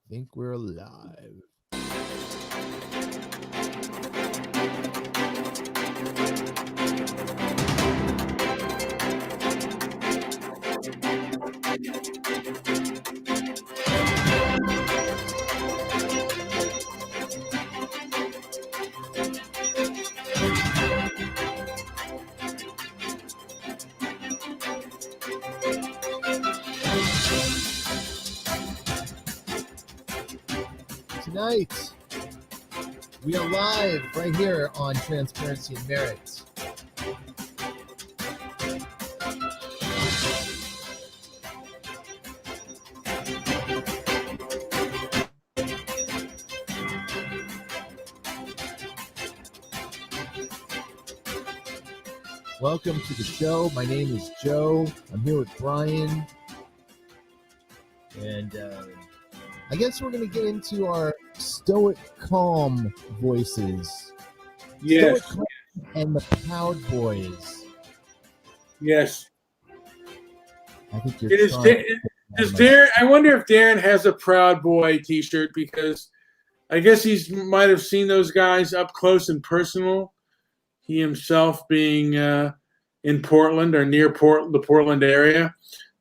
Think we're alive. Tonight, we are live right here on Transparency and Merit. Welcome to the show. My name is Joe. I'm here with Brian. And I guess we're going to get into our Stoic calm voices. Yes. Stoic calm and the Proud Boys. Yes. I think you're It is. Does Darren? I wonder if Darren has a Proud Boy T-shirt, because I guess he might have seen those guys up close and personal. He himself being in Portland or near the Portland area,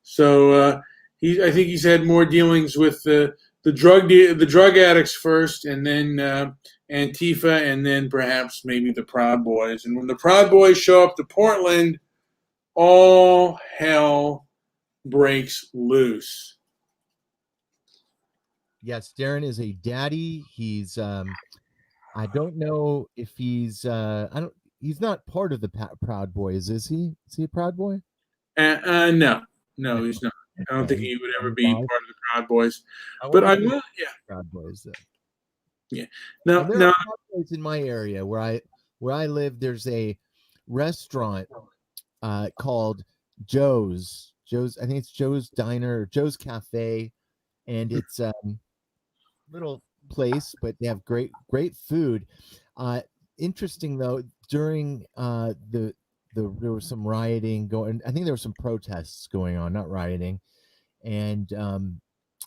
so I think he's had more dealings with the drug addicts first, and then Antifa, and then perhaps maybe the Proud Boys. And when the Proud Boys show up to Portland, all hell breaks loose. Yes, Darren is a daddy. He's I don't know if he's he's not part of the Proud Boys, is he? Is he a Proud Boy? No, he's not. I don't think he would ever be part of the Proud Boys. But I will, yeah. Proud Boys, though. Yeah. Now, there are Proud Boys in my area where I live. There's a restaurant called Joe's. I think it's Joe's Diner or Joe's Cafe, and it's little place, but they have great food. Interesting though, during there was some rioting going. I think there were some protests going on, not rioting. And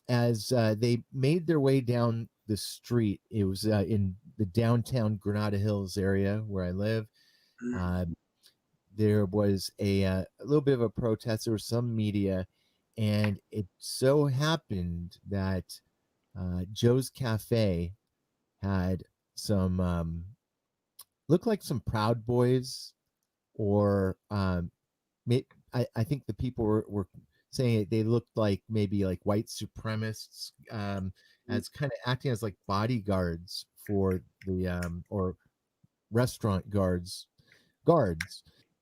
as they made their way down the street, it was in the downtown Granada Hills area where I live. There was a little bit of a protest. There was some media, and it so happened that Joe's Cafe had some looked like some Proud Boys, or I think the people were saying they looked like maybe like white supremists, as kind of acting as like bodyguards for the or restaurant guards,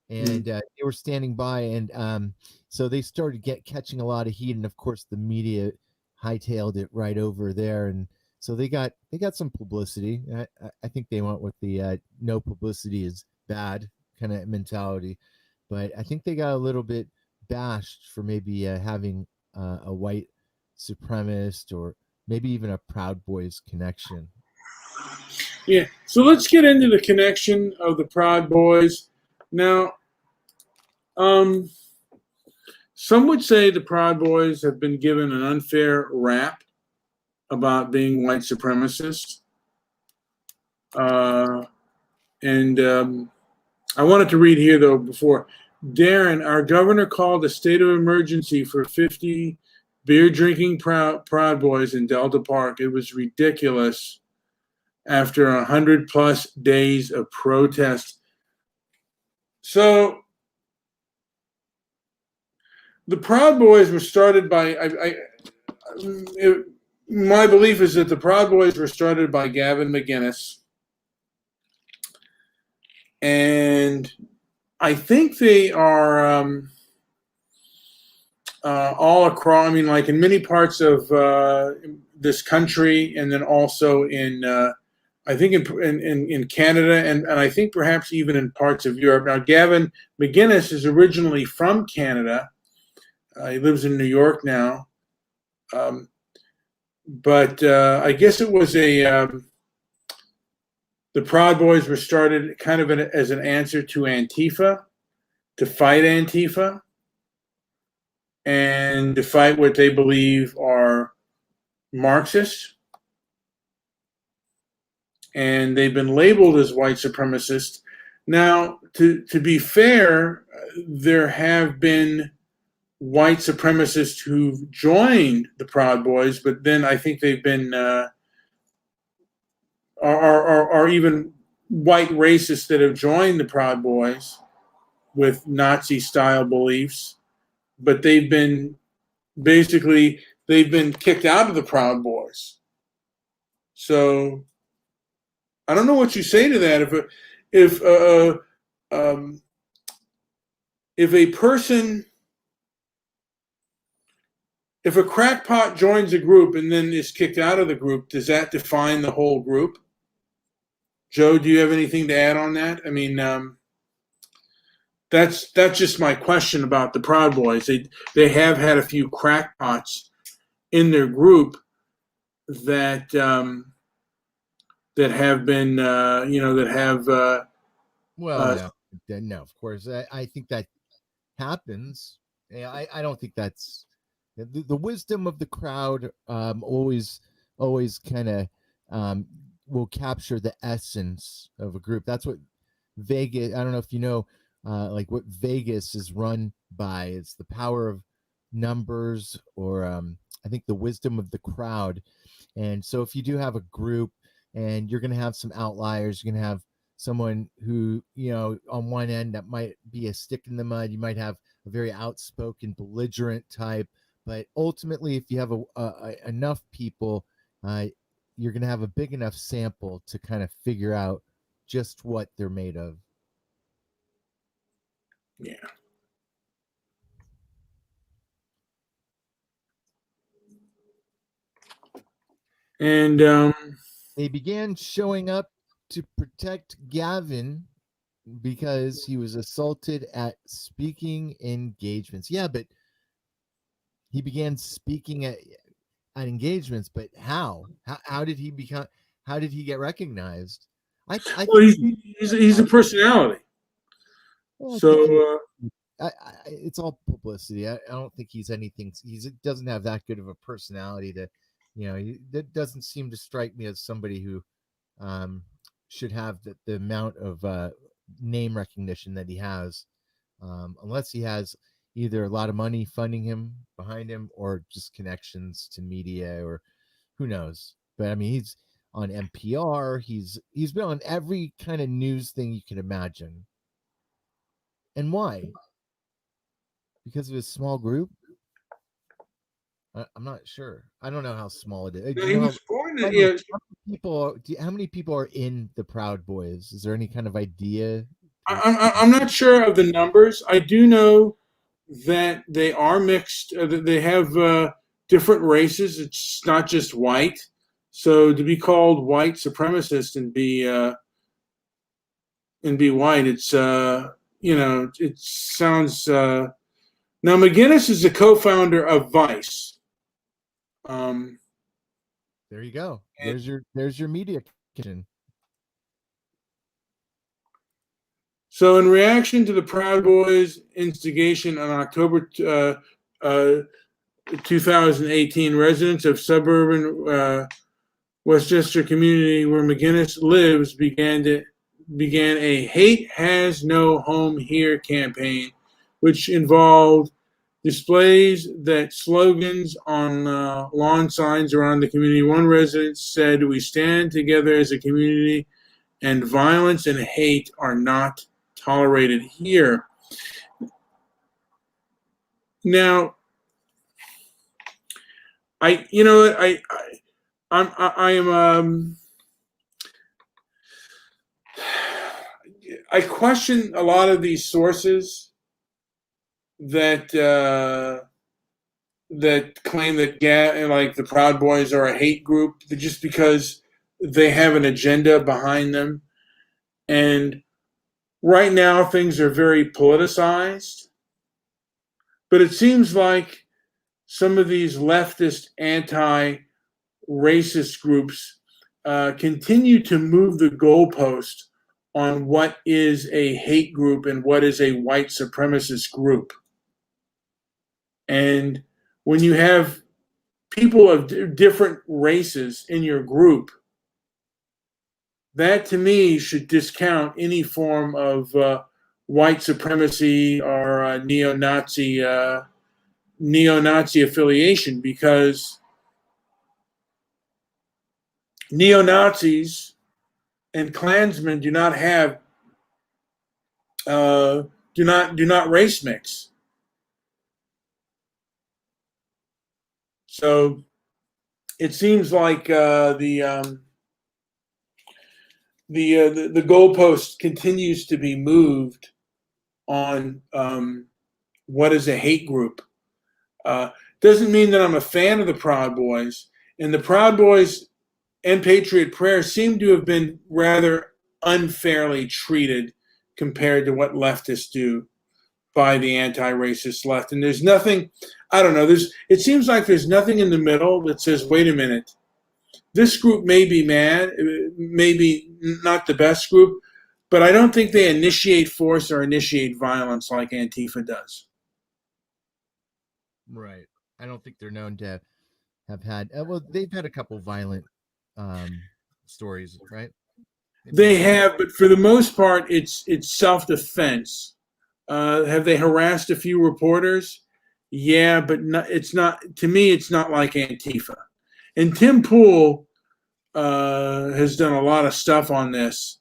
and they were standing by, and so they started catching a lot of heat, and of course the media hightailed it right over there, and so they got some publicity. I think they went with the no publicity is bad kind of mentality, but I think they got a little bit bashed for maybe having a white supremacist or maybe even a Proud Boys connection. Yeah, so let's get into the connection of the Proud Boys. Now, some would say the Proud Boys have been given an unfair rap about being white supremacists. And I wanted to read here, though, before. Darren, our governor called a state of emergency for 50 beer-drinking Proud Boys in Delta Park. It was ridiculous after 100-plus days of protest. So the Proud Boys were started by, my belief is that the Proud Boys were started by Gavin McInnes. And I think they are all across, I mean, like in many parts of this country, and then also in, I think in Canada, and I think perhaps even in parts of Europe. Now, Gavin McInnes is originally from Canada. He lives in New York now. But I guess it was the Proud Boys were started kind of as an answer to Antifa, to fight Antifa, and to fight what they believe are Marxist, and they've been labeled as white supremacists. Now, to be fair, there have been white supremacists who've joined the Proud Boys, but then I think they've been are even white racists that have joined the Proud Boys with Nazi style beliefs, but they've been kicked out of the Proud Boys. So I don't know what you say to that. If a person, if a crackpot joins a group and then is kicked out of the group, does that define the whole group? Joe, do you have anything to add on that? I mean, that's just my question about the Proud Boys. They have had a few crackpots in their group that that have been that have Well, no, of course. I think that happens. Yeah, I don't think that's the wisdom of the crowd. Always kind of will capture the essence of a group. That's what Vegas. I don't know if you know, like what Vegas is run by. It's the power of numbers, or I think the wisdom of the crowd. And so, if you do have a group, and you're going to have some outliers, you're going to have someone who, on one end that might be a stick in the mud. You might have a very outspoken, belligerent type, but ultimately, if you have enough people, you're going to have a big enough sample to kind of figure out just what they're made of. Yeah. And They began showing up to protect Gavin because he was assaulted at speaking engagements. Yeah, but he began speaking at engagements, but how did he become, how did he get recognized? I well, think he's a personality. well, I think So it's all publicity. I don't think he's anything. He doesn't have that good of a personality to, that doesn't seem to strike me as somebody who should have the amount of name recognition that he has, unless he has either a lot of money funding him behind him, or just connections to media, or who knows. But I mean, he's on NPR. He's been on every kind of news thing you can imagine. And why? Because of his small group? I'm not sure. I don't know how small it is. Do you he know was born. how many people? How many people are in the Proud Boys? Is there any kind of idea? I'm not sure of the numbers. I do know that they are mixed. That they have different races. It's not just white. So to be called white supremacist and be white, it's it sounds. Now McGinnis is a co-founder of Vice. There you go. There's your media kitchen. So, in reaction to the Proud Boys' instigation on October 2018, residents of suburban Westchester community where McGinnis lives began a "Hate Has No Home Here" campaign, which involved displays that slogans on lawn signs around the community. One resident said, "We stand together as a community, and violence and hate are not tolerated here." Now, I question a lot of these sources that that claim that like the Proud Boys are a hate group just because they have an agenda behind them. And right now things are very politicized, but it seems like some of these leftist anti-racist groups continue to move the goalpost on what is a hate group and what is a white supremacist group. And when you have people of different races in your group, that to me should discount any form of white supremacy or neo-Nazi affiliation, because neo-Nazis and Klansmen do not have do not race mix. So it seems like the goalpost continues to be moved on what is a hate group. Doesn't mean that I'm a fan of the Proud Boys, and the Proud Boys and Patriot Prayer seem to have been rather unfairly treated compared to what leftists do by the anti-racist left. And there's nothing, I don't know, it seems like there's nothing in the middle that says, wait a minute, this group may be mad, maybe not the best group, but I don't think they initiate force or initiate violence like Antifa does. Right. I don't think they're known to have had, well, they've had a couple violent stories, right? They have, but for the most part, it's self-defense. Have they harassed a few reporters? Yeah, but it's not, to me, it's not like Antifa. And Tim Pool has done a lot of stuff on this.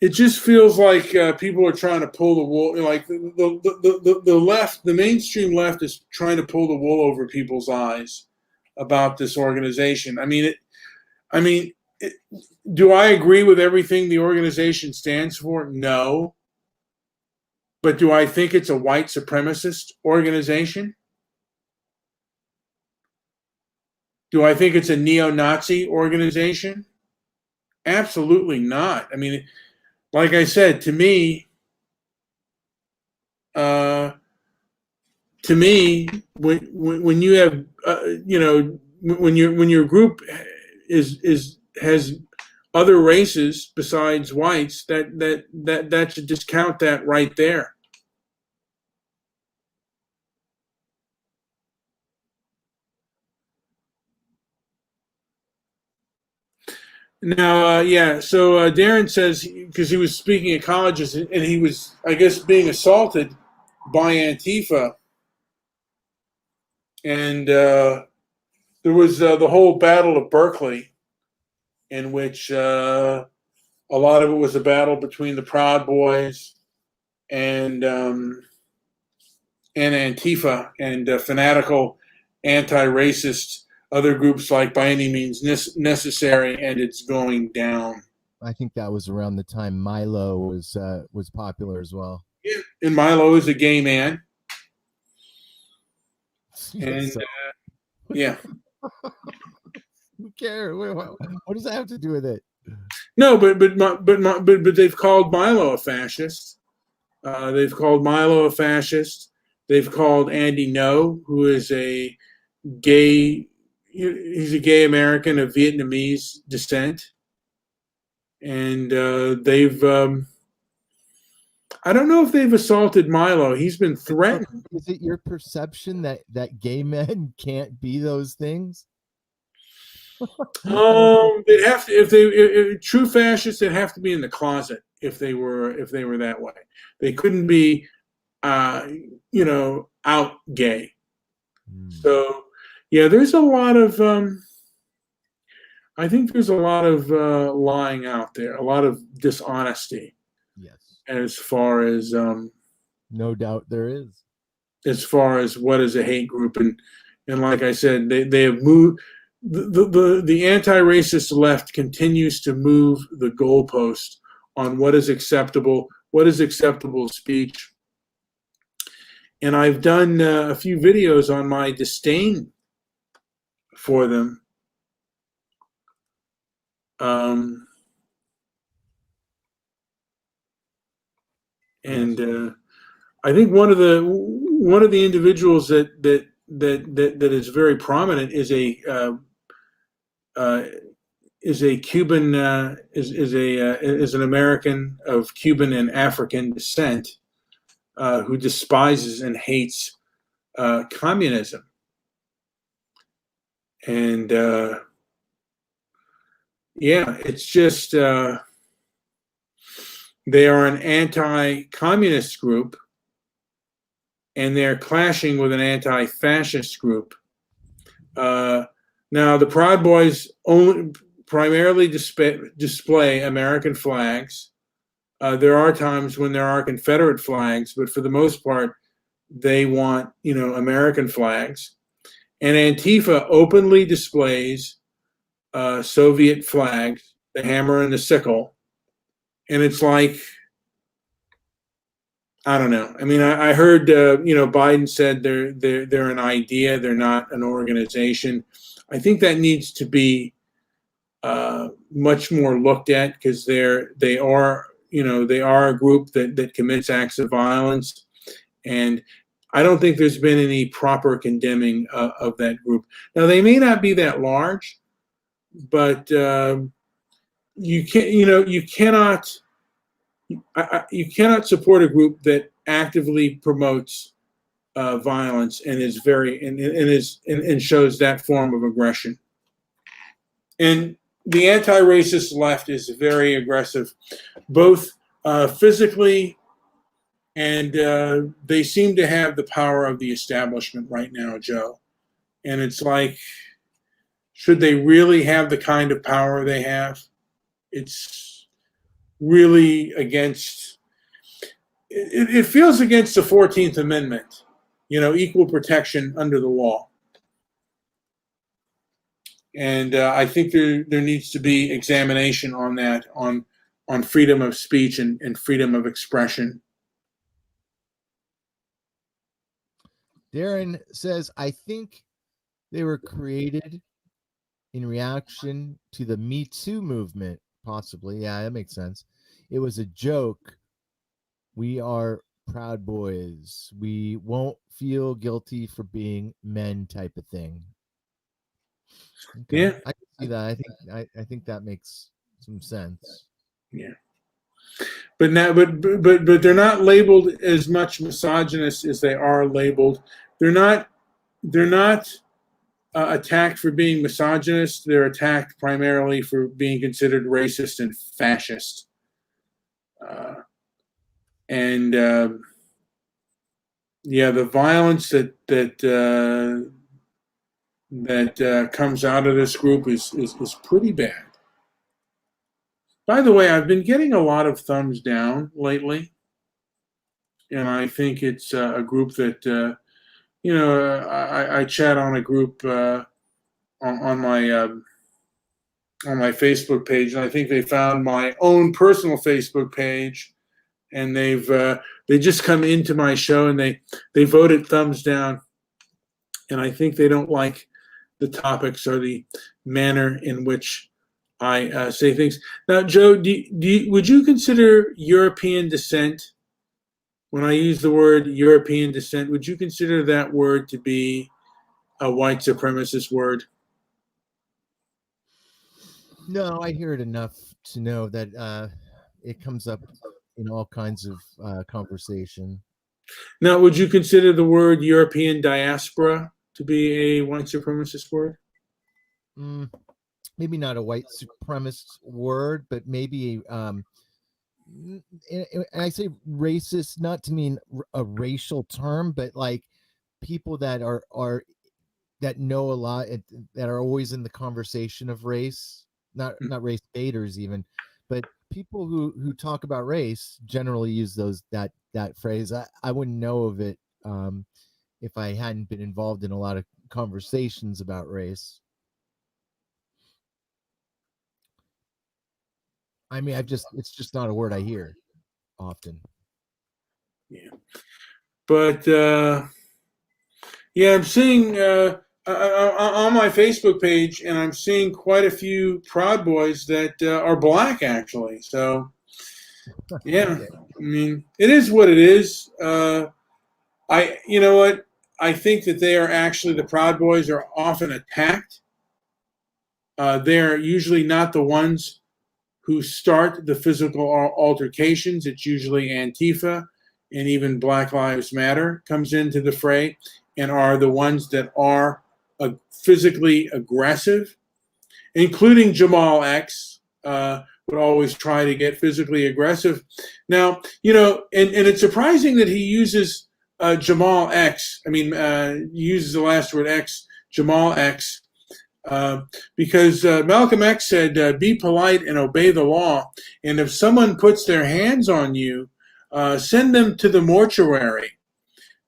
It just feels like people are trying to pull the wool. Like the left, the mainstream left, is trying to pull the wool over people's eyes about this organization. Do I agree with everything the organization stands for? No. But do I think it's a white supremacist organization? Do I think it's a neo-Nazi organization? Absolutely not. I mean, like I said, to me, when you have, when your group has other races besides whites, that should discount that right there. Now, so Darren says, because he was speaking at colleges and he was, I guess, being assaulted by Antifa. And there was the whole Battle of Berkeley, in which a lot of it was a battle between the Proud Boys and Antifa and fanatical anti-racist other groups like By Any Means Necessary, and it's going down. I think that was around the time Milo was popular as well. Yeah, and Milo is a gay man. And yeah. Who cares? What does that have to do with it? No, but they've called Milo a fascist. They've called Milo a fascist. They've called Andy No, who is a gay. He's a gay American of Vietnamese descent, and they've. I don't know if they've assaulted Milo. He's been threatened. Is it your perception that gay men can't be those things? They'd have to, if true fascists, they'd have to be in the closet if they were that way. They couldn't be, out gay. So, yeah, there's a lot of. I think there's a lot of lying out there, a lot of dishonesty. Yes. As far as no doubt there is. As far as what is a hate group, and like I said, they have moved. The anti-racist left continues to move the goalpost on what is acceptable speech. And I've done a few videos on my disdain for them. And I think one of the individuals that is very prominent is is a Cuban is an American of Cuban and African descent who despises and hates communism, and yeah, it's just they are an anti-communist group, and they're clashing with an anti-fascist group. Now, the Proud Boys primarily display American flags. There are times when there are Confederate flags, but for the most part, they want, American flags. And Antifa openly displays Soviet flags, the hammer and the sickle. And it's like, I don't know. I mean, I heard, Biden said they're an idea, they're not an organization. I think that needs to be much more looked at, because they are a group that commits acts of violence, and I don't think there's been any proper condemning of that group. Now, they may not be that large, but you cannot support a group that actively promotes violence and is and shows that form of aggression. And the anti-racist left is very aggressive, both physically, and they seem to have the power of the establishment right now, Joe. And it's like, should they really have the kind of power they have? It's really against, it feels against the 14th Amendment, equal protection under the law. And I think there needs to be examination on that, on freedom of speech and freedom of expression. Darren says, I think they were created in reaction to the Me Too movement, possibly. Yeah, that makes sense. It was a joke. We are Proud Boys. We won't feel guilty for being men, type of thing. Okay. Yeah, I can see that. I think that makes some sense. yeah. But now, but they're not labeled as much misogynist as they are labeled. They're not attacked for being misogynist. They're attacked primarily for being considered racist and fascist. And yeah, the violence that comes out of this group is pretty bad. By the way, I've been getting a lot of thumbs down lately, and I think it's a group that I chat on a group on my Facebook page, and I think they found my own personal Facebook page, and they just come into my show and they voted thumbs down, and I think they don't like the topics or the manner in which I say things. Now, Joe, would you consider European descent, when I use the word European descent, would you consider that word to be a white supremacist word? No, I hear it enough to know that it comes up in all kinds of conversation. Now, would you consider the word European diaspora to be a white supremacist word? Maybe not a white supremacist word, but maybe and I say racist not to mean a racial term, but like people that are that know a lot, that are always in the conversation of race, not race baiters even, but people who talk about race generally use that phrase. I wouldn't know of it if I hadn't been involved in a lot of conversations about race. I mean, it's just not a word I hear often. Yeah. But yeah, I'm seeing on my Facebook page, and I'm seeing quite a few Proud Boys that are black, actually. So yeah, Okay. I mean, it is what it is. You know what? I think that they are actually, the Proud Boys are often attacked they're usually not the ones who start the physical altercations. It's usually Antifa, and even Black Lives Matter comes into the fray and are the ones that are physically aggressive, including Jamal X, would always try to get physically aggressive. Now, and it's surprising that he uses Jamal X. Uses the last word X, Jamal X, because Malcolm X said, be polite and obey the law. And if someone puts their hands on you, send them to the mortuary.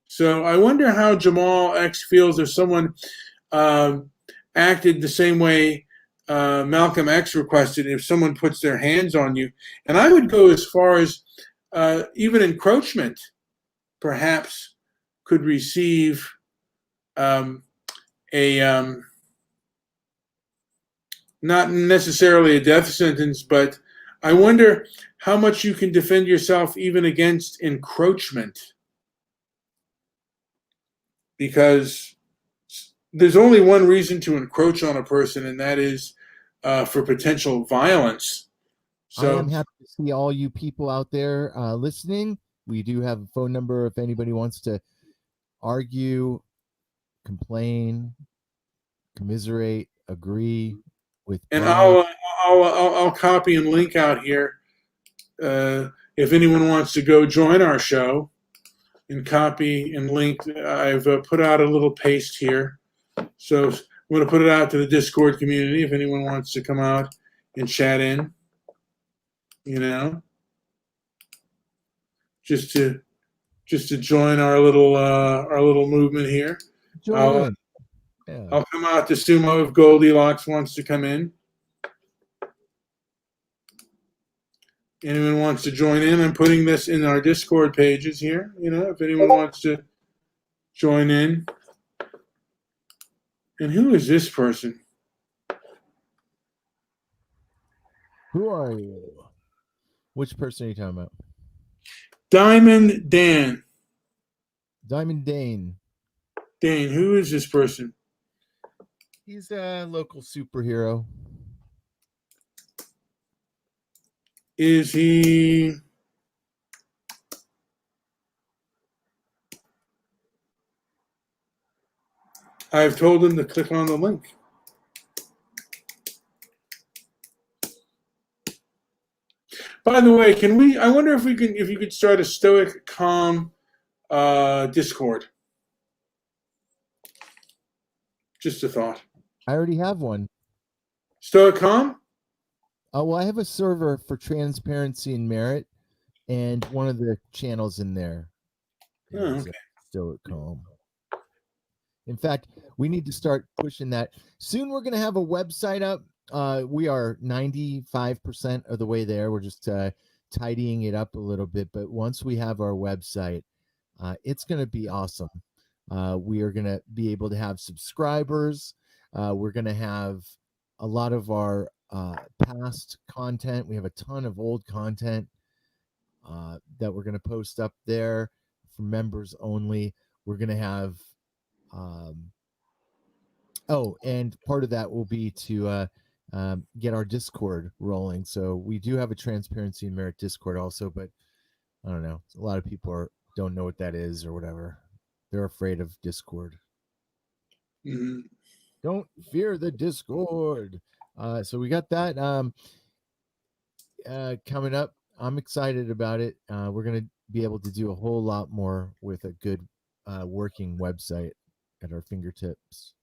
So I wonder how Jamal X feels if someone acted the same way Malcolm X requested, if someone puts their hands on you. And I would go as far as even encroachment perhaps could receive not necessarily a death sentence, but I wonder how much you can defend yourself even against encroachment. Because there's only one reason to encroach on a person, and that is for potential violence. So I am happy to see all you people out there listening. We do have a phone number if anybody wants to argue, complain, commiserate, agree with and Brian. I'll copy and link out here if anyone wants to go join our show, and copy and link. I've put out a little paste here, so I'm going to put it out to the Discord community if anyone wants to come out and chat in, just to join our little movement here. Join in. Yeah. I'll come out to Sumo if Goldilocks wants to come in. Anyone wants to join in? I'm putting this in our Discord pages here. If anyone wants to join in. And who is this person? Who are you? Which person are you talking about? Diamond Dan. Diamond Dane. Dane, who is this person? He's a local superhero. Is he... I've told him to click on the link. By the way, I wonder if you could start a Stoic Calm Discord. Just a thought. I already have one. Stoic Calm? Well, I have a server for transparency and merit, and one of the channels in there is Stoic Calm. In fact, we need to start pushing that. Soon we're going to have a website up. We are 95% of the way there. We're just tidying it up a little bit. But once we have our website, it's going to be awesome. We are going to be able to have subscribers. We're going to have a lot of our past content. We have a ton of old content that we're going to post up there for members only. We're going to have and part of that will be to get our Discord rolling. So we do have a Transparency and Merit Discord also, but I don't know. A lot of people don't know what that is or whatever. They're afraid of Discord. Mm-hmm. Don't fear the Discord. So we got that coming up. I'm excited about it. We're going to be able to do a whole lot more with a good working website at our fingertips.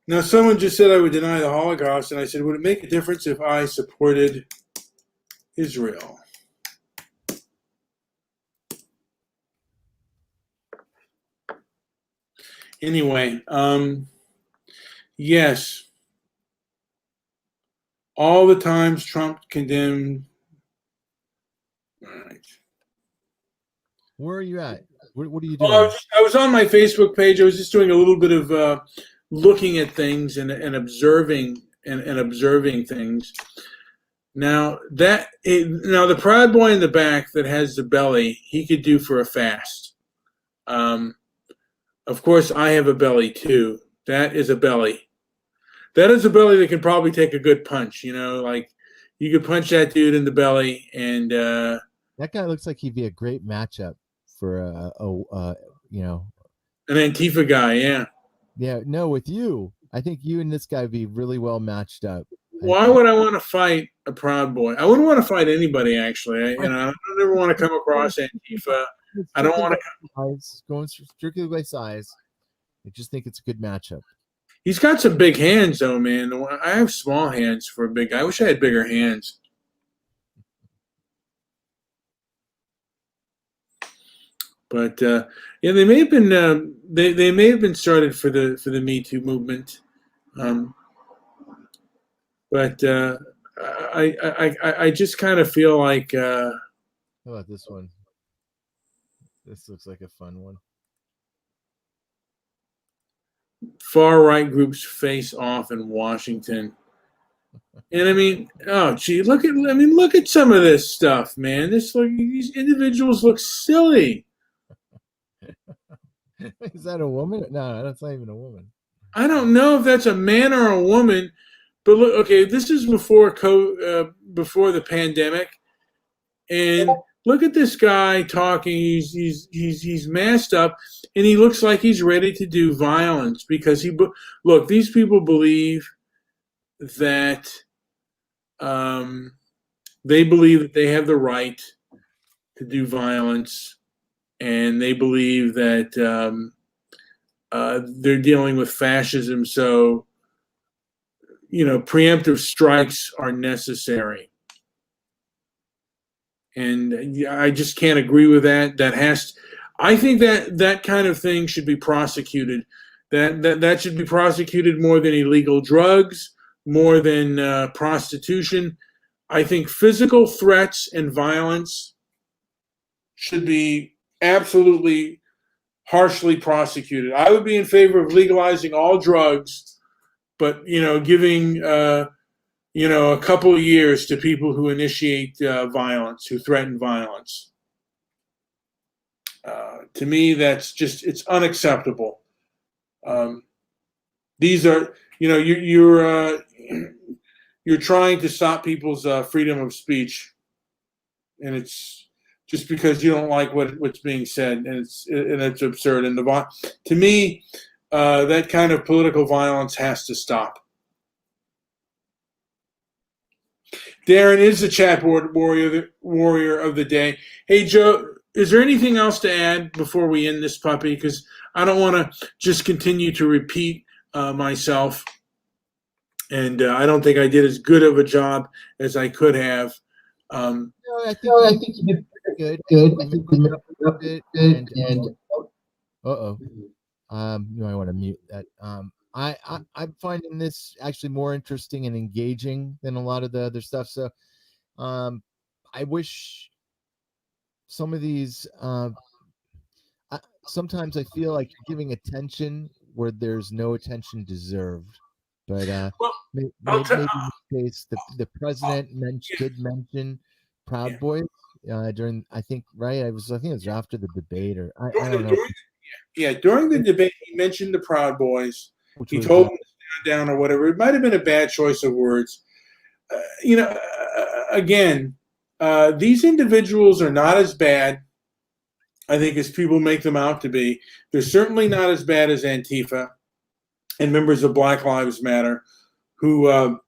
Now, someone just said I would deny the Holocaust, and I said, would it make a difference if I supported Israel? Anyway, yes. All the times Trump condemned. All right. Where are you at? What are you doing? I was on my Facebook page. I was just doing a little bit of looking at things and observing things. Now the Proud Boy in the back that has the belly, he could do for a fast. Of course, I have a belly too. That is a belly. That is a belly that can probably take a good punch. Like you could punch that dude in the belly, and That guy looks like he'd be a great matchup for you know, an Antifa guy. Yeah. yeah, no, with you. I think you and this guy would be really well matched up. Why would I want to fight a Proud Boy? I wouldn't want to fight anybody actually. I don't ever want to come across Antifa. I don't want to. Going strictly by size. I just think it's a good matchup. He's got some big hands though, man. I have small hands for a big guy. I wish I had bigger hands. But yeah, they may have been they may have been started for the Me Too movement, but I just kind of feel like. How about this one? This looks like a fun one. Far right groups face off in Washington. And I mean, oh gee, look at some of this stuff, man. These individuals look silly. Is that a woman? No, that's not even a woman. I don't know if that's a man or a woman, but look, okay, this is before the pandemic, and look at this guy talking. He's masked up, and he looks like he's ready to do violence because look. These people believe that they believe that they have the right to do violence, and they believe that they're dealing with fascism. So, preemptive strikes are necessary. And I just can't agree with that. I think that kind of thing should be prosecuted. That should be prosecuted more than illegal drugs, more than prostitution. I think physical threats and violence should be absolutely harshly prosecuted. I would be in favor of legalizing all drugs, but giving a couple of years to people who initiate violence, who threaten violence. To me, it's unacceptable. These are, you're trying to stop people's freedom of speech, and it's just because you don't like what's being said, and it's absurd. And to me, that kind of political violence has to stop. Darren is the chat board warrior of the day. Hey, Joe, is there anything else to add before we end this puppy? Because I don't want to just continue to repeat myself, and I don't think I did as good of a job as I could have. No, I think you did good. Uh-oh. You might want to mute that. I'm finding this actually more interesting and engaging than a lot of the other stuff. So, I wish some of these. Sometimes I feel like you're giving attention where there's no attention deserved. But maybe in this case, the president did mention Proud Boys during. I think right. I think it was after the debate, or I don't know. During the debate, he mentioned the Proud Boys. He told them to stand down or whatever. It might have been a bad choice of words. Again, these individuals are not as bad, I think, as people make them out to be. They're certainly not as bad as Antifa and members of Black Lives Matter, who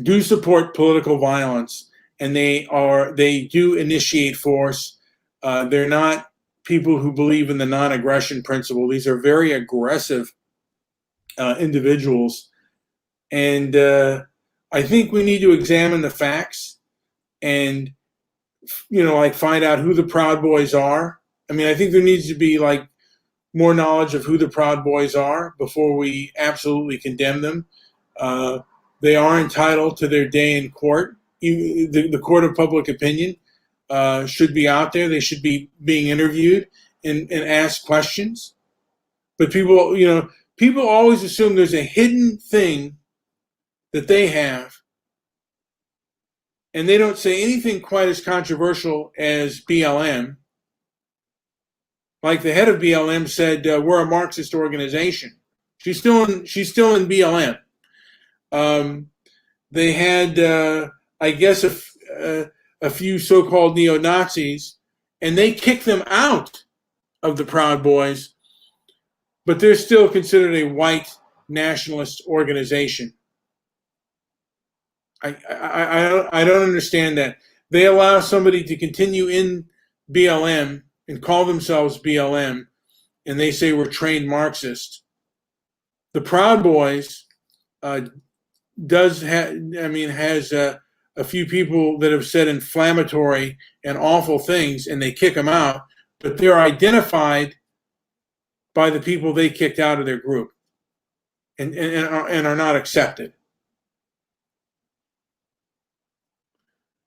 do support political violence, and they do initiate force. They're not people who believe in the non-aggression principle. These are very aggressive individuals, and I think we need to examine the facts and find out who the Proud Boys are. I mean, I think there needs to be more knowledge of who the Proud Boys are before we absolutely condemn them. They are entitled to their day in court. The court of public opinion should be out there. They should be being interviewed and asked questions. But people always assume there's a hidden thing that they have, and they don't say anything quite as controversial as BLM. like the head of BLM said, we're a Marxist organization. She's still in BLM. They had, I guess, a few so-called neo-Nazis, and they kicked them out of the Proud Boys, but they're still considered a white nationalist organization. I don't understand that. They allow somebody to continue in BLM and call themselves BLM, and they say we're trained Marxists. The Proud Boys has a few people that have said inflammatory and awful things, and they kick them out, but they're identified by the people they kicked out of their group, and are not accepted.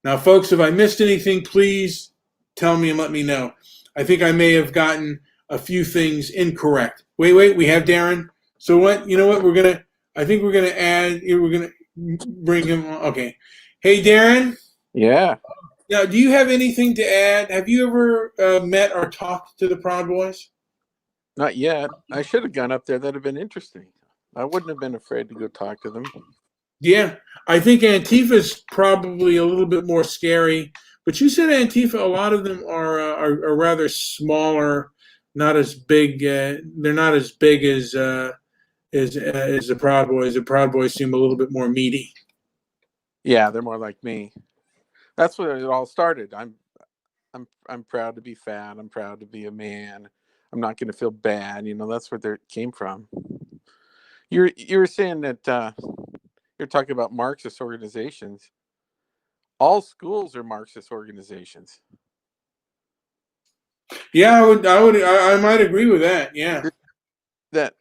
Now, folks, if I missed anything, please tell me and let me know. I think I may have gotten a few things incorrect. Wait, we have Darren. So what? You know what? I think we're gonna add. We're gonna bring him. Okay. Hey, Darren. Yeah. Now, do you have anything to add? Have you ever met or talked to the Proud Boys? Not yet. I should have gone up there. That'd have been interesting. I wouldn't have been afraid to go talk to them. Yeah, I think Antifa's probably a little bit more scary. But you said Antifa, a lot of them are rather smaller, not as big. They're not as big as the Proud Boys. The Proud Boys seem a little bit more meaty. Yeah, they're more like me. That's where it all started. I'm proud to be fat. I'm proud to be a man. I'm not going to feel bad. That's where it came from. You were saying that you're talking about Marxist organizations. All schools are Marxist organizations. Yeah, I might agree with that. Yeah. That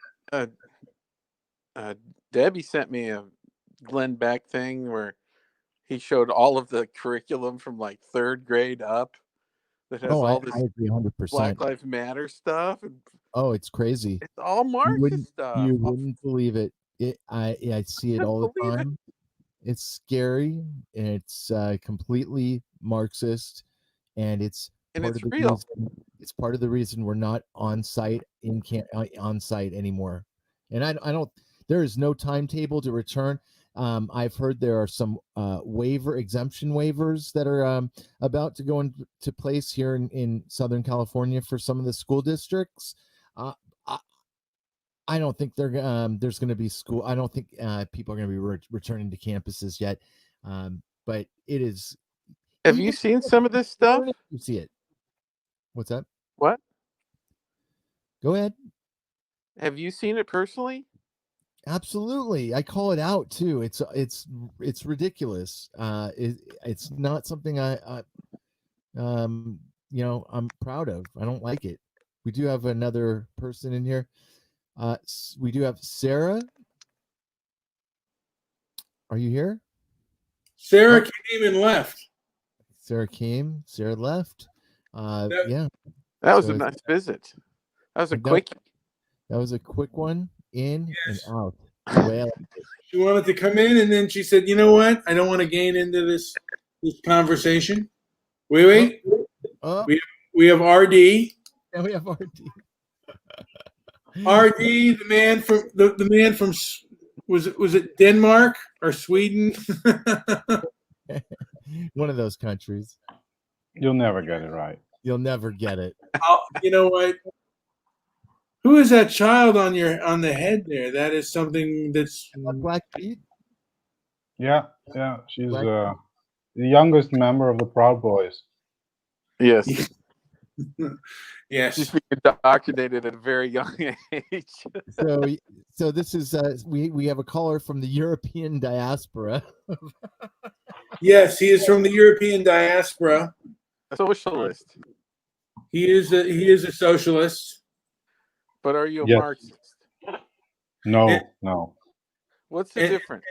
Debbie sent me a Glenn Beck thing where he showed all of the curriculum from like 3rd grade up that has all this I agree 100%. Black Lives Matter stuff. And it's crazy. it's all Marxist stuff. You wouldn't believe it. I see it all the time. It's scary, and it's completely Marxist, and it's part of the real. It's part of the reason we're not on site anymore. And I don't. There is no timetable to return. I've heard there are some exemption waivers that are about to go into place here in Southern California for some of the school districts. I don't think there's going to be school. I don't think people are going to be returning to campuses yet. But it is. Have you seen some of this stuff? You see it. What's that? What? Go ahead. Have you seen it personally? Absolutely. I call it out too. It's ridiculous. It's not something I'm proud of. I don't like it. We do have another person in here. We do have Sarah. Are you here? Sarah came and left. Sarah came. Sarah left. Yeah. That was a nice visit. That was a quickie. That was a quick one. In and out. The way I like it. She wanted to come in, and then she said, "You know what? I don't want to gain into this conversation." Wait. Oh. We have RD. Yeah, we have RD. RD, the man from was it Denmark or Sweden? One of those countries. You'll never get it right. You'll never get it. You know what? Who is that child on the head there? That is something that's Black Pete. Yeah. She's the youngest member of the Proud Boys. Yes. Yes. She's being indoctrinated at a very young age. So this is we have a caller from the European diaspora. Yes, he is from the European diaspora. A socialist. He is a socialist. But are you a Marxist? No. What's the difference?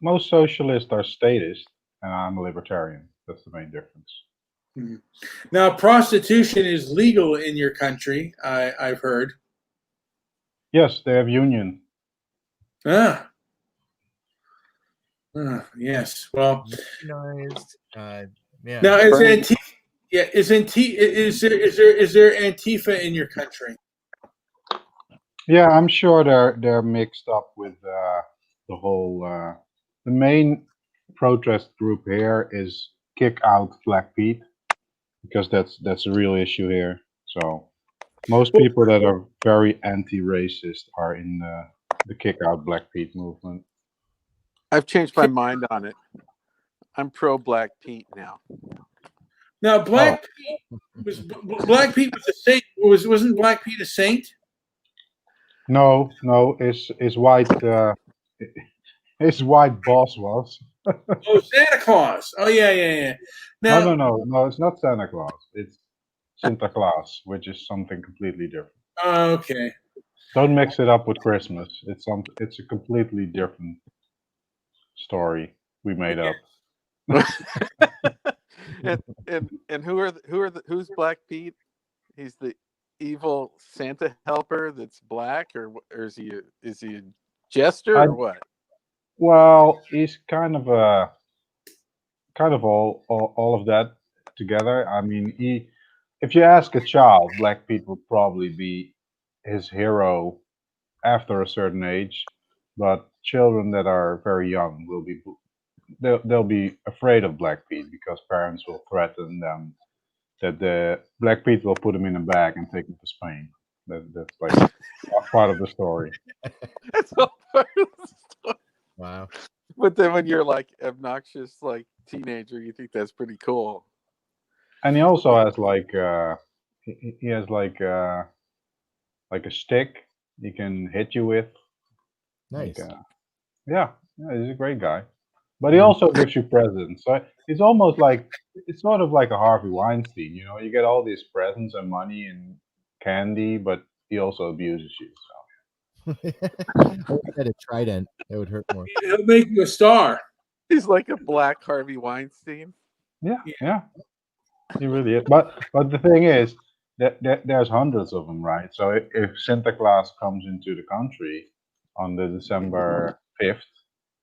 Most socialists are statist, and I'm a libertarian. That's the main difference. Mm-hmm. Now, prostitution is legal in your country, I've heard. Yes, they have union. Yes. Well, recognized. now, Yeah, is there Antifa in your country? Yeah, I'm sure they're mixed up with the whole. The main protest group here is Kick Out Black Pete, because that's a real issue here. So most Well, people that are very anti-racist are in the Kick Out Black Pete movement. I've changed my mind on it. I'm pro Black Pete now. now Oh Black Pete was a saint. Wasn't Black Pete a saint? no, no, is white. His white boss was. Oh, Santa Claus. Oh, yeah, yeah, yeah. No, Now, no, no, no. It's not Santa Claus. It's Santa Claus, which is something completely different. okay. Don't mix it up with Christmas. It's a completely different story we made up. and who's Black Pete? He's the evil Santa helper that's black, or is he a jester I or what? Well, he's kind of all of that together. I mean, if you ask a child, Black Pete will probably be his hero after a certain age, but children that are very young they'll be afraid of Black Pete because parents will threaten them that the Black Pete will put him in a bag and take him to Spain. That's like part of the story. That's all part of the story. Wow. But then when you're like obnoxious, like teenager, you think that's pretty cool. And he also has like he has like a stick he can hit you with. Like Nice. yeah, he's a great guy. But he also gives you presents. So it's sort of like a Harvey Weinstein. You know, you get all these presents and money and candy, but he also abuses you. So I wish I had a trident. That would hurt more. He'll make you a star. He's like a black Harvey Weinstein. yeah, yeah, he really is. But the thing is that there's hundreds of them, right? So if Santa Claus comes into the country on the December 5th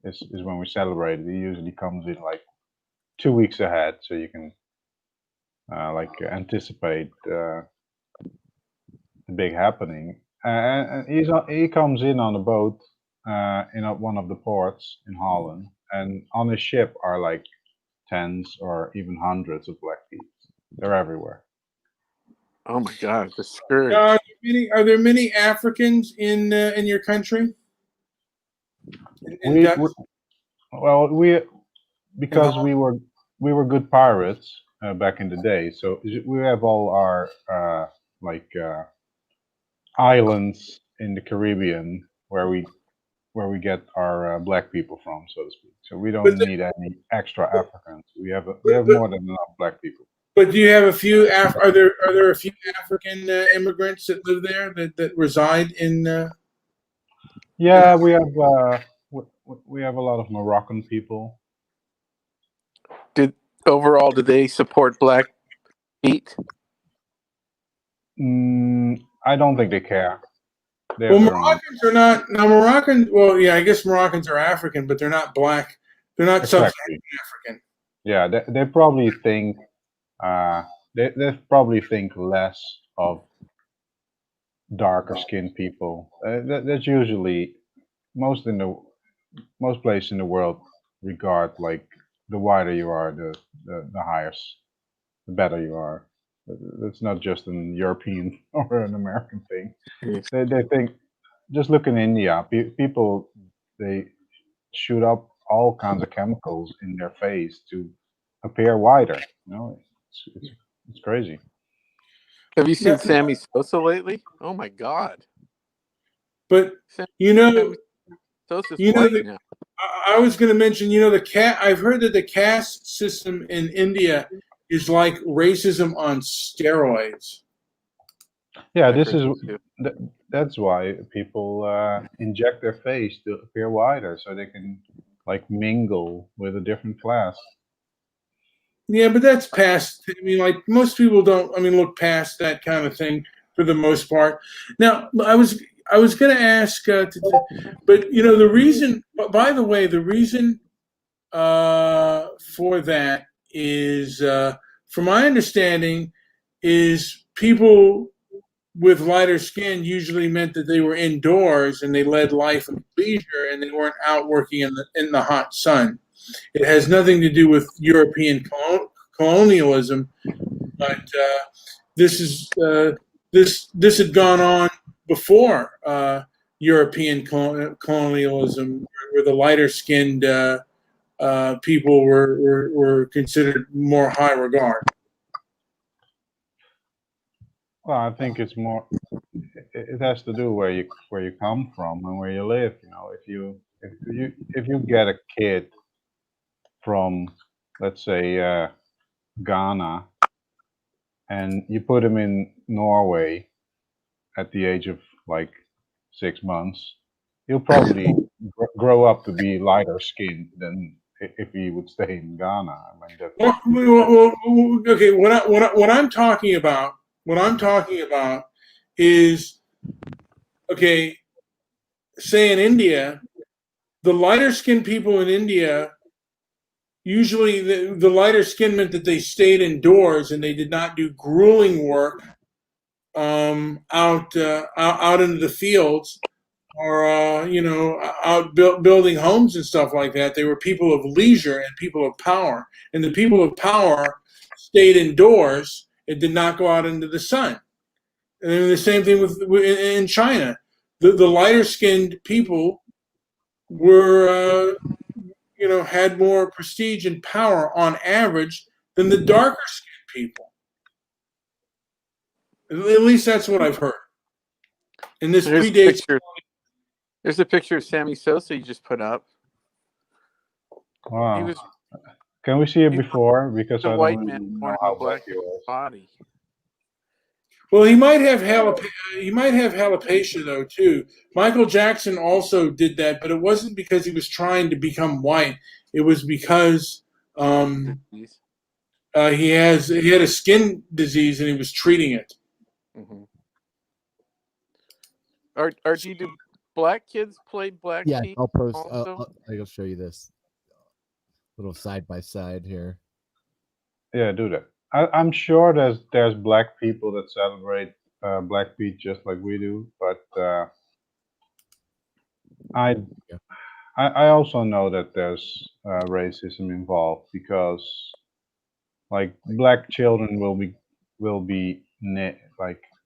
is when we celebrate it. He usually comes in like 2 weeks ahead, so you can like anticipate the big happening. And he comes in on a boat in one of the ports in Holland, and on his ship are like tens or even hundreds of Black Pete. They're everywhere. Oh my God, the scourge. Are there many Africans in your country? We well we because we were good pirates back in the day, so we have all our like islands in the Caribbean where we get our black people from, so to speak. So we but don't need any extra Africans. We have more than enough black people. but do you have a few? Are there a few African immigrants that live there that reside in? Yeah, we have a lot of Moroccan people. Did they support Black Pete? I don't think they care. They Well, have their own. Moroccans are not now Moroccan. Well, yeah, I guess Moroccans are African, but they're not black. They're not Exactly. sub-Saharan African. Yeah, they probably think uh, they probably think less of darker skinned people. That's usually most in the most places in the world regard like the whiter you are, the higher, the better you are. That's not just an European or an American thing. They think just look in India, people they shoot up all kinds of chemicals in their face to appear whiter. You know, it's crazy. Have you seen Now, Sammy Sosa lately? Oh my God, but Sammy you know, Sosa's you know white the now. I was going to mention, the I've heard that the caste system in India is like racism on steroids. Yeah, I've this heard is that too. that's why people inject their face to appear whiter, so they can like mingle with a different class. Yeah, but that's past. I mean, like most people don't. I mean, look past that kind of thing for the most part. Now, I was going to ask, but the reason. By the way, the reason for that is from my understanding, is people with lighter skin usually meant that they were indoors and they led life of leisure and they weren't out working in the hot sun. It has nothing to do with European colonialism, but this is this had gone on before European colonialism, where the lighter skinned people were considered more high regard. Well, I think it's more. It has to do where you come from and where you live. You know, if you get a kid from, let's say, Ghana, and you put him in Norway at the age of like 6 months, he'll probably grow up to be lighter skinned than if he would stay in Ghana. I mean, Okay. What I'm talking about, is, okay. Say in India, the lighter skinned people in India, usually the lighter skin meant that they stayed indoors and they did not do grueling work out into the fields, or out building homes and stuff like that. They were people of leisure and people of power, and the people of power stayed indoors and did not go out into the sun. And the same thing in China. The lighter skinned people were had more prestige and power on average than the darker skinned people. At least that's what I've heard. And this predates. There's a picture of Sammy Sosa you just put up. Wow. Can we see it before? Because I don't really know how black he was. Body. Well, he might have alopecia though too. Michael Jackson also did that, but it wasn't because he was trying to become white. It was because he had a skin disease and he was treating it. Mm-hmm. Do black kids play Black Yeah, Sheep? I'll post. I'll show you this little side by side here. Yeah, do that. I'm sure there's black people that celebrate Black Pete just like we do, but I also know that there's racism involved, because like black children will be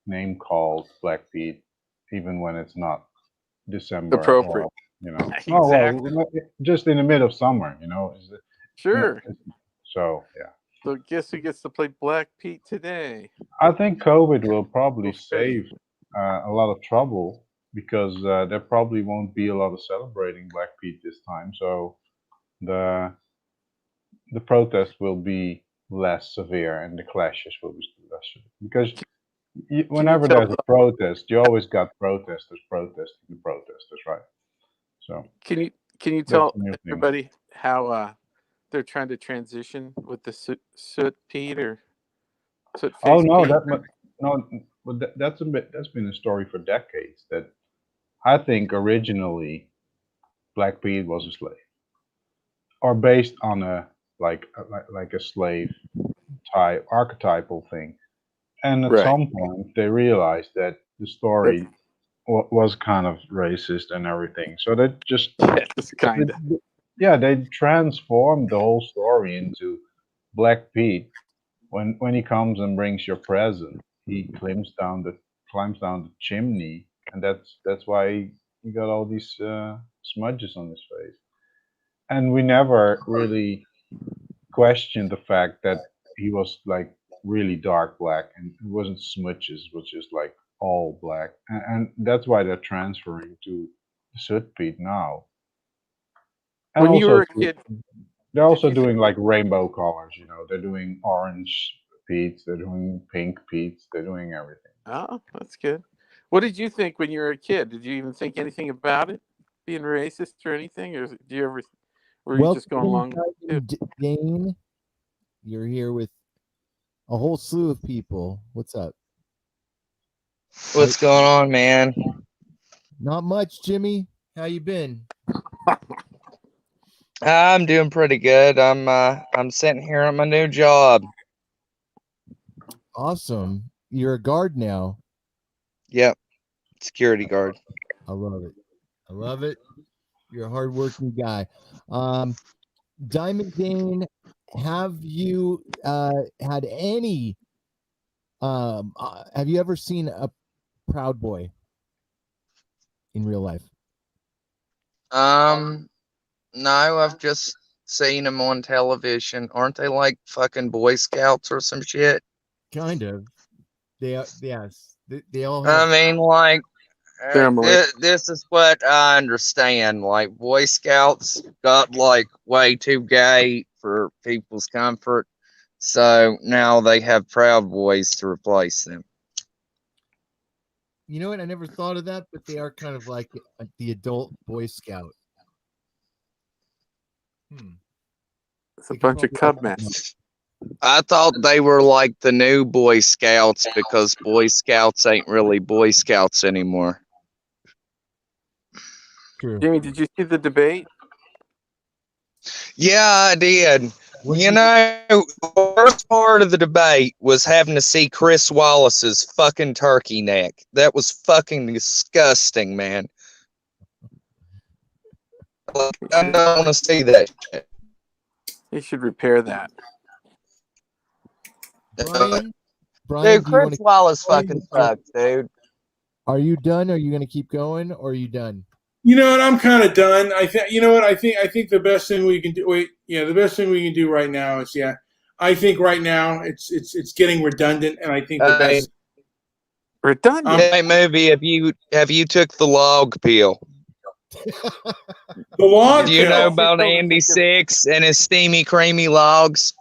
name called Black Pete even when it's not December appropriate. or Exactly. oh well, just in the middle of summer, Sure. So yeah. So guess who gets to play Black Pete today? I think COVID will probably save a lot of trouble, because there probably won't be a lot of celebrating Black Pete this time. So the protest will be less severe and the clashes will be less severe. Because whenever there's a protest, you always got protesters protesting the protesters, right? So can you tell everybody how they're trying to transition with the soot Pete or soot face? Oh no, that's been a story for decades. That I think originally Black Pete was a slave, or based on a like a slave type archetypal thing. And at some point they realized that the story was kind of racist and everything. So they just they transformed the whole story into Black Pete. When he comes and brings your present, he climbs down the chimney, and that's why he got all these smudges on his face. And we never really questioned the fact that he was like really dark black, and it wasn't smudges, it was just like all black, and that's why they're transferring to Soot Pete now. And when you were a kid, they're also doing like rainbow colors. They're doing orange Pete's, they're doing pink Pete's, they're doing everything. Oh, that's good. What did you think when you were a kid? Did you even think anything about it being racist or anything, or were you just going along with it? Dane, you're here with a whole slew of people. What's up? What's going on, man? Not much, Jimmy. How you been? I'm doing pretty good. I'm sitting here at my new job. Awesome. You're a guard now. Yep. Security guard. I love it. I love it. You're a hardworking guy. Diamond Dane, have you had any have you ever seen a Proud Boy in real life? No, I've just seen them on television. Aren't they like fucking Boy Scouts or some shit? Kind of. They are, yes. They all I have mean, like, They're Marine. this is what I understand. Like, Boy Scouts got like way too gay for people's comfort, so now they have Proud Boys to replace them. You know what? I never thought of that, but they are kind of like the adult Boy Scout. It's a bunch of cub men. I thought they were like the new Boy Scouts because Boy Scouts ain't really Boy Scouts anymore. True. Jimmy, did you see the debate? Yeah, I did. What You know, the worst part of the debate was having to see Chris Wallace's fucking turkey neck. That was fucking disgusting, man. Like, I don't want to see that shit. They should repair that. Brian, Dude, do you want Chris to? Wallace fucking sucks, dude. Are you done? Are you going to keep going, or are you done? You know what? I'm kind of done. I think. You know what? I think the best thing we can do. Wait, yeah, the best thing we can do right now is I think right now it's getting redundant, and I think the best. Redundant. Hey, movie, have you took the log pill? The log Do you know pill. about Andy Six and his steamy, creamy logs?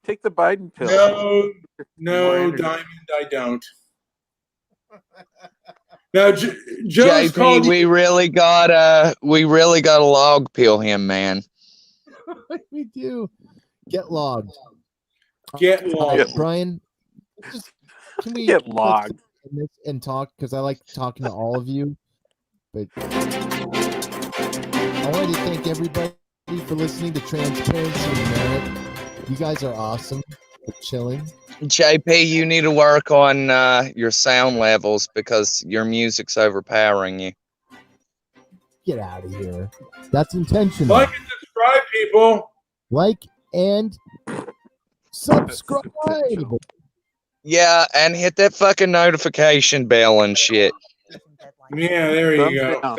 Take the Biden pill. No, Diamond, I don't. Now, Joe's JP, called. we really gotta log pill him, man. We do. Get logged. Get logged. Brian, can we Get logged and talk? Because I like talking to all of you. But I wanted to thank everybody for listening to Transparency and Merit. You guys are awesome for chilling. JP, you need to work on your sound levels because your music's overpowering you. Get out of here. That's intentional. Like and subscribe, people. Like and subscribe. Yeah, and hit that fucking notification bell and shit. Yeah, there you go. Thumbs down.